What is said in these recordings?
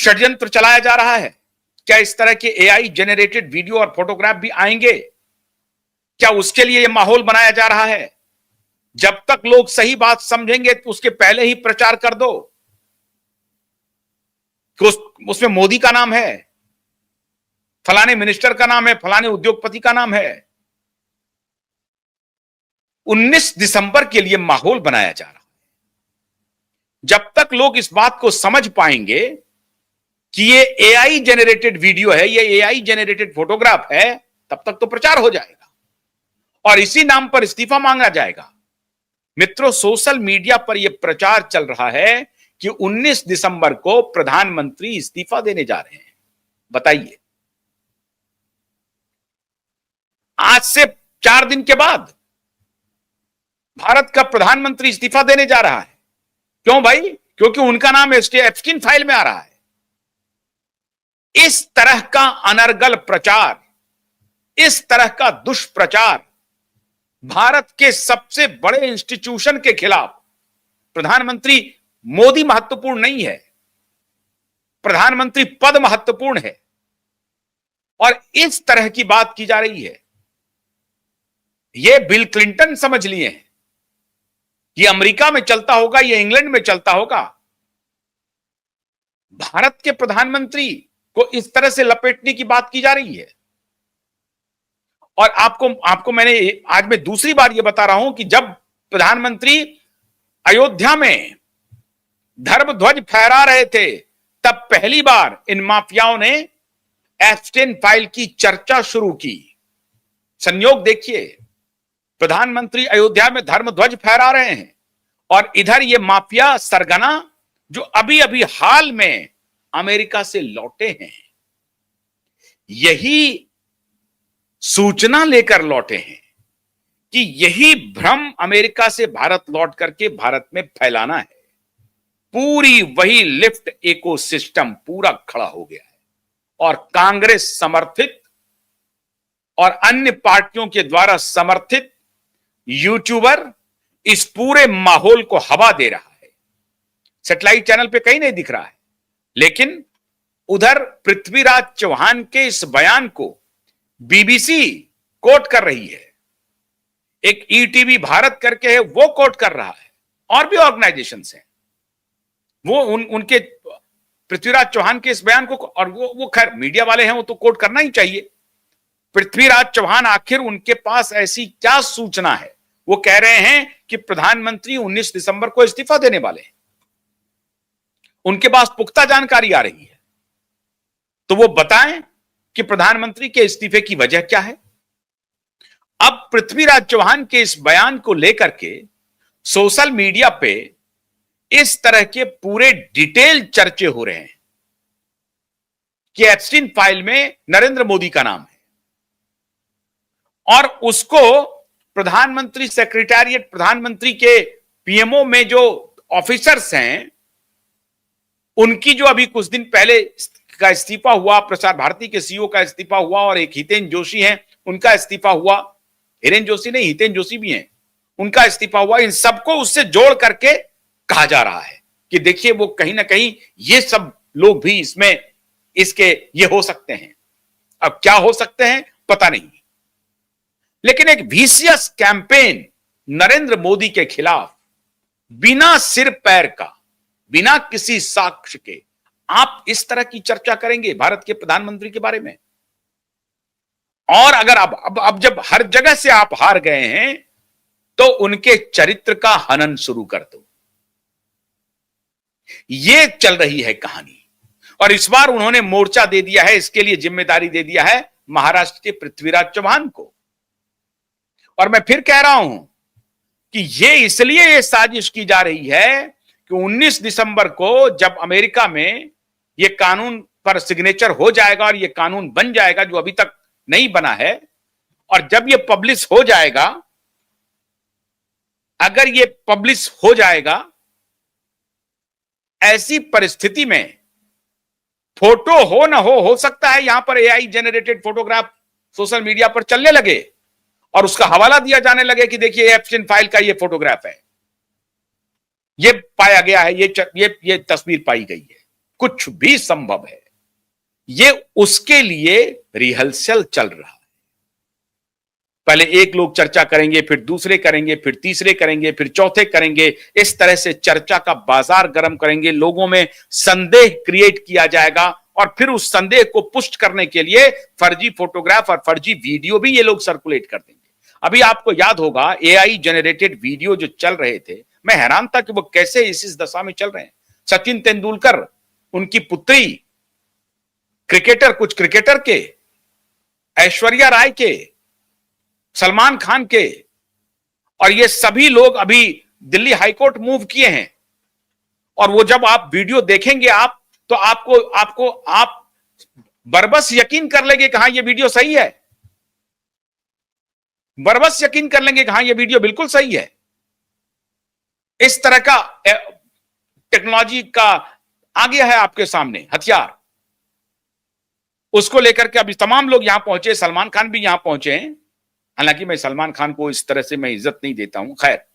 षड्यंत्र चलाया जा रहा है? क्या इस तरह के एआई जेनरेटेड वीडियो और फोटोग्राफ भी आएंगे? क्या उसके लिए यह माहौल बनाया जा रहा है? जब तक लोग सही बात समझेंगे तो उसके पहले ही प्रचार कर दो कि उसमें मोदी का नाम है, फलाने मिनिस्टर का नाम है, फलाने उद्योगपति का नाम है। 19 दिसंबर के लिए माहौल बनाया जा रहा है। जब तक लोग इस बात को समझ पाएंगे कि ये एआई जेनरेटेड वीडियो है, ये एआई जेनरेटेड फोटोग्राफ है, तब तक तो प्रचार हो जाएगा और इसी नाम पर इस्तीफा मांगा जाएगा। मित्रों, सोशल मीडिया पर यह प्रचार चल रहा है कि 19 दिसंबर को प्रधानमंत्री इस्तीफा देने जा रहे हैं। बताइए, आज से 4 दिन के बाद भारत का प्रधानमंत्री इस्तीफा देने जा रहा है। क्यों भाई? क्योंकि उनका नाम एप्स्टीन फाइल में आ रहा है। इस तरह का अनर्गल प्रचार, इस तरह का दुष्प्रचार भारत के सबसे बड़े इंस्टीट्यूशन के खिलाफ, प्रधानमंत्री मोदी महत्वपूर्ण नहीं है, प्रधानमंत्री पद महत्वपूर्ण है और इस तरह की बात की जा रही है। यह बिल क्लिंटन समझ लिए हैं, ये अमेरिका में चलता होगा, ये इंग्लैंड में चलता होगा। भारत के प्रधानमंत्री को इस तरह से लपेटने की बात की जा रही है। और आपको मैंने आज मैं दूसरी बार यह बता रहा हूं कि जब प्रधानमंत्री अयोध्या में धर्म ध्वज फहरा रहे थे, तब पहली बार इन माफियाओं ने एप्स्टीन फाइल की चर्चा शुरू की। संयोग देखिए, प्रधानमंत्री अयोध्या में धर्म ध्वज फहरा रहे हैं और इधर ये माफिया सरगना जो अभी अभी हाल में अमेरिका से लौटे हैं, यही सूचना लेकर लौटे हैं कि यही भ्रम अमेरिका से भारत लौट करके भारत में फैलाना है। पूरी वही लिफ्ट इकोसिस्टम पूरा खड़ा हो गया है और कांग्रेस समर्थित और अन्य पार्टियों के द्वारा समर्थित यूट्यूबर इस पूरे माहौल को हवा दे रहा है। सैटेलाइट चैनल पे कहीं नहीं दिख रहा है, लेकिन उधर पृथ्वीराज चौहान के इस बयान को बीबीसी कोट कर रही है, एक ईटीवी भारत करके है वो कोट कर रहा है, और भी ऑर्गेनाइजेशंस हैं वो उनके पृथ्वीराज चौहान के इस बयान को, और वो खैर मीडिया वाले हैं, वो तो कोट करना ही चाहिए। पृथ्वीराज चौहान आखिर उनके पास ऐसी क्या सूचना है? वो कह रहे हैं कि प्रधानमंत्री 19 दिसंबर को इस्तीफा देने वाले हैं, उनके पास पुख्ता जानकारी आ रही है, तो वो बताएं कि प्रधानमंत्री के इस्तीफे की वजह क्या है। अब पृथ्वीराज चौहान के इस बयान को लेकर के सोशल मीडिया पे इस तरह के पूरे डिटेल चर्चे हो रहे हैं कि एप्स्टीन फाइल में नरेंद्र मोदी का नाम है और उसको प्रधानमंत्री सेक्रेटेरिएट, प्रधानमंत्री के पीएमओ में जो ऑफिसर्स हैं, उनकी जो अभी कुछ दिन पहले का इस्तीफा हुआ, प्रसार भारती के सीईओ का इस्तीफा हुआ और एक हितेन जोशी हैं, उनका इस्तीफा हुआ, हिरेन जोशी नहीं, हितेन जोशी भी हैं, उनका इस्तीफा हुआ। इन सबको उससे जोड़ करके कहा जा रहा है कि देखिए वो कहीं ना कहीं ये सब लोग भी इसमें इसके ये हो सकते हैं। अब क्या हो सकते हैं पता नहीं, लेकिन एक विशियस कैंपेन नरेंद्र मोदी के खिलाफ बिना सिर पैर का, बिना किसी साक्ष्य के आप इस तरह की चर्चा करेंगे भारत के प्रधानमंत्री के बारे में? और अगर अब जब हर जगह से आप हार गए हैं तो उनके चरित्र का हनन शुरू कर दो। ये चल रही है कहानी और इस बार उन्होंने मोर्चा दे दिया है, इसके लिए जिम्मेदारी दे दिया है महाराष्ट्र के पृथ्वीराज चौहान को। और मैं फिर कह रहा हूं कि ये साजिश की जा रही है कि 19 दिसंबर को जब अमेरिका में ये कानून पर सिग्नेचर हो जाएगा और ये कानून बन जाएगा जो अभी तक नहीं बना है, और जब ये पब्लिश हो जाएगा, अगर ये पब्लिश हो जाएगा, ऐसी परिस्थिति में फोटो हो ना हो सकता है यहां पर AI generated photograph social media पर चलने लगे और उसका हवाला दिया जाने लगे कि देखिए एप्स्टीन फाइल का ये फोटोग्राफ है, ये पाया गया है, ये तस्वीर पाई गई है। कुछ भी संभव है। ये उसके लिए रिहर्सल चल रहा है। पहले एक लोग चर्चा करेंगे, फिर दूसरे करेंगे, फिर तीसरे करेंगे, फिर चौथे करेंगे। इस तरह से चर्चा का बाजार गर्म करेंगे, लोगों में संदेह क्रिएट किया जाएगा और फिर उस संदेह को पुष्ट करने के लिए फर्जी फोटोग्राफ और फर्जी वीडियो भी ये लोग सर्कुलेट कर देंगे। अभी आपको याद होगा एआई जनरेटेड वीडियो जो चल रहे थे, मैं हैरान था कि वो कैसे इस दशा में चल रहे हैं। सचिन तेंदुलकर, उनकी पुत्री, क्रिकेटर, कुछ क्रिकेटर के, ऐश्वर्या राय के, सलमान खान के, और ये सभी लोग अभी दिल्ली हाईकोर्ट मूव किए हैं। और वो जब आप वीडियो देखेंगे आप, तो आप बरबस यकीन कर लेंगे कि हां ये वीडियो सही है। बरबस यकीन कर लेंगे कि हां ये वीडियो बिल्कुल सही है। इस तरह का टेक्नोलॉजी का आ गया है आपके सामने हथियार। उसको लेकर के अभी तमाम लोग यहां पहुंचे, सलमान खान भी यहां पहुंचे हैं। हालांकि मैं सलमान खान को इस तरह से मैं इज्जत नहीं देता हूं, खैर,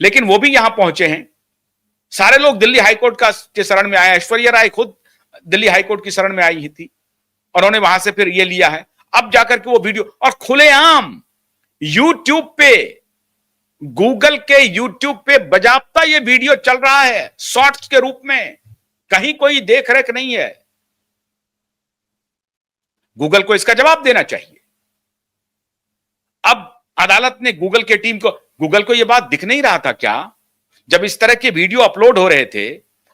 लेकिन वो भी यहां पहुंचे हैं। सारे लोग दिल्ली हाईकोर्ट के शरण में आए। ऐश्वर्या राय खुद दिल्ली हाईकोर्ट की शरण में आई थी और उन्होंने वहां से फिर ये लिया है। अब जाकर के वो वीडियो, और खुलेआम यूट्यूब पे, गूगल के यूट्यूब पे बजाबता ये वीडियो चल रहा है शॉर्ट्स के रूप में। कहीं कोई देख रेख नहीं है। गूगल को इसका जवाब देना चाहिए। अब अदालत ने गूगल को यह बात दिख नहीं रहा था क्या, जब इस तरह के वीडियो अपलोड हो रहे थे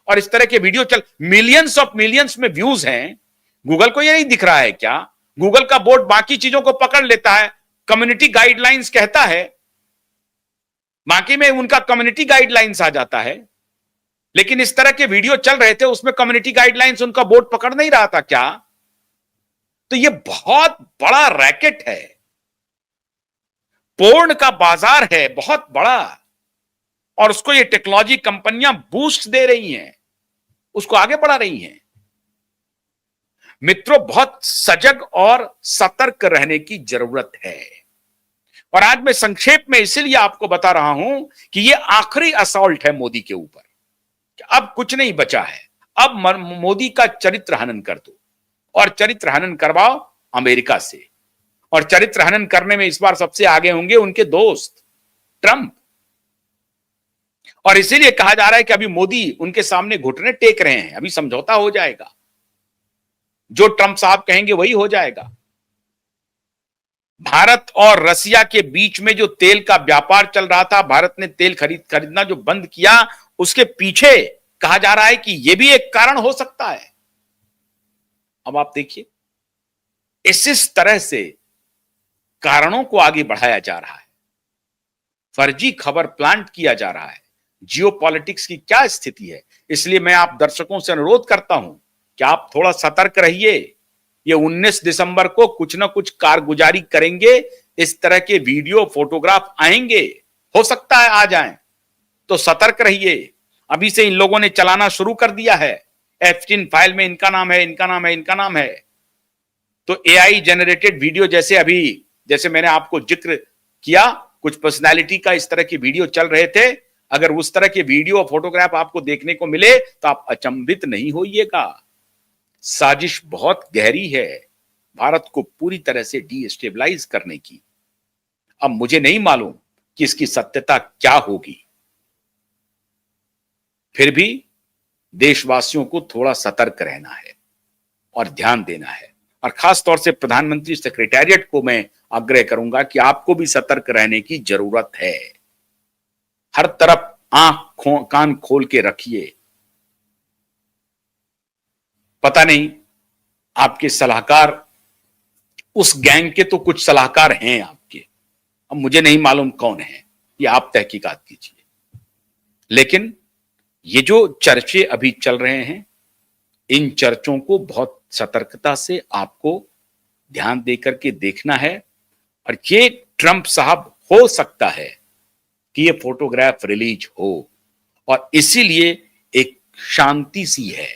और इस तरह के वीडियो मिलियंस में व्यूज हैं, गूगल को यह नहीं दिख रहा है क्या? गूगल का बोर्ड बाकी चीजों को पकड़ लेता है, कम्युनिटी गाइडलाइंस कहता है, बाकी में उनका कम्युनिटी गाइडलाइंस आ जाता है, लेकिन इस तरह के वीडियो चल रहे थे उसमें कम्युनिटी गाइडलाइंस उनका बोर्ड पकड़ नहीं रहा था क्या? तो यह बहुत बड़ा रैकेट है, पोर्न का बाजार है बहुत बड़ा, और उसको ये टेक्नोलॉजी कंपनियां बूस्ट दे रही हैं, उसको आगे बढ़ा रही हैं। मित्रों, बहुत सजग और सतर्क रहने की जरूरत है। और आज मैं संक्षेप में इसलिए आपको बता रहा हूं कि यह आखिरी असॉल्ट है मोदी के ऊपर। अब कुछ नहीं बचा है। अब मोदी का चरित्र हनन कर दो, और चरित्र हनन करवाओ अमेरिका से। और चरित्र हनन करने में इस बार सबसे आगे होंगे उनके दोस्त ट्रंप। और इसीलिए कहा जा रहा है कि अभी मोदी उनके सामने घुटने टेक रहे हैं, अभी समझौता हो जाएगा, जो ट्रंप साहब कहेंगे वही हो जाएगा। भारत और रसिया के बीच में जो तेल का व्यापार चल रहा था, भारत ने तेल खरीदना जो बंद किया, उसके पीछे कहा जा रहा है कि यह भी एक कारण हो सकता है। अब आप देखिए, इस तरह से कारणों को आगे बढ़ाया जा रहा है, फर्जी खबर प्लांट किया जा रहा है। जियोपॉलिटिक्स की क्या स्थिति है, इसलिए मैं आप दर्शकों से अनुरोध करता हूं कि आप थोड़ा सतर्क रहिए। ये 19 दिसंबर को कुछ ना कुछ कारगुजारी करेंगे, इस तरह के वीडियो फोटोग्राफ आएंगे, हो सकता है आ जाएं, तो सतर्क रहिए। अभी से इन लोगों ने चलाना शुरू कर दिया है, Epstein फाइल में इनका नाम है, इनका नाम है, इनका नाम है। तो एआई जनरेटेड वीडियो जैसे मैंने आपको जिक्र किया, कुछ पर्सनालिटी का इस तरह की वीडियो चल रहे थे, अगर उस तरह के वीडियो और फोटोग्राफ आपको देखने को मिले तो आप अचंभित नहीं होइएगा। साजिश बहुत गहरी है भारत को पूरी तरह से डीस्टेबलाइज करने की। अब मुझे नहीं मालूम कि इसकी सत्यता क्या होगी, फिर भी देशवासियों को थोड़ा सतर्क रहना है और ध्यान देना है। और खास तौर से प्रधानमंत्री सेक्रेटेरिएट को मैं आग्रह करूंगा कि आपको भी सतर्क रहने की जरूरत है। हर तरफ कान खोल के रखिए। पता नहीं, आपके सलाहकार, उस गैंग के तो कुछ सलाहकार हैं आपके, अब मुझे नहीं मालूम कौन है, ये आप तहकीकात कीजिए। लेकिन ये जो चर्चे अभी चल रहे हैं, इन चर्चों को बहुत सतर्कता से आपको ध्यान देकर के देखना है। और ये ट्रंप साहब, हो सकता है कि ये फोटोग्राफ रिलीज हो, और इसीलिए एक शांति सी है।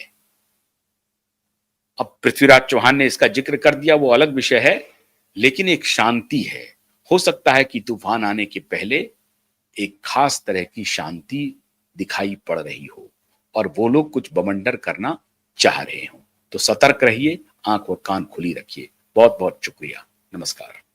अब पृथ्वीराज चौहान ने इसका जिक्र कर दिया, वो अलग विषय है, लेकिन एक शांति है। हो सकता है कि तूफान आने के पहले एक खास तरह की शांति दिखाई पड़ रही हो, और वो लोग कुछ बवंडर करना चाह रहे हों। तो सतर्क रहिए, आंख और कान खुली रखिए। बहुत बहुत शुक्रिया। नमस्कार।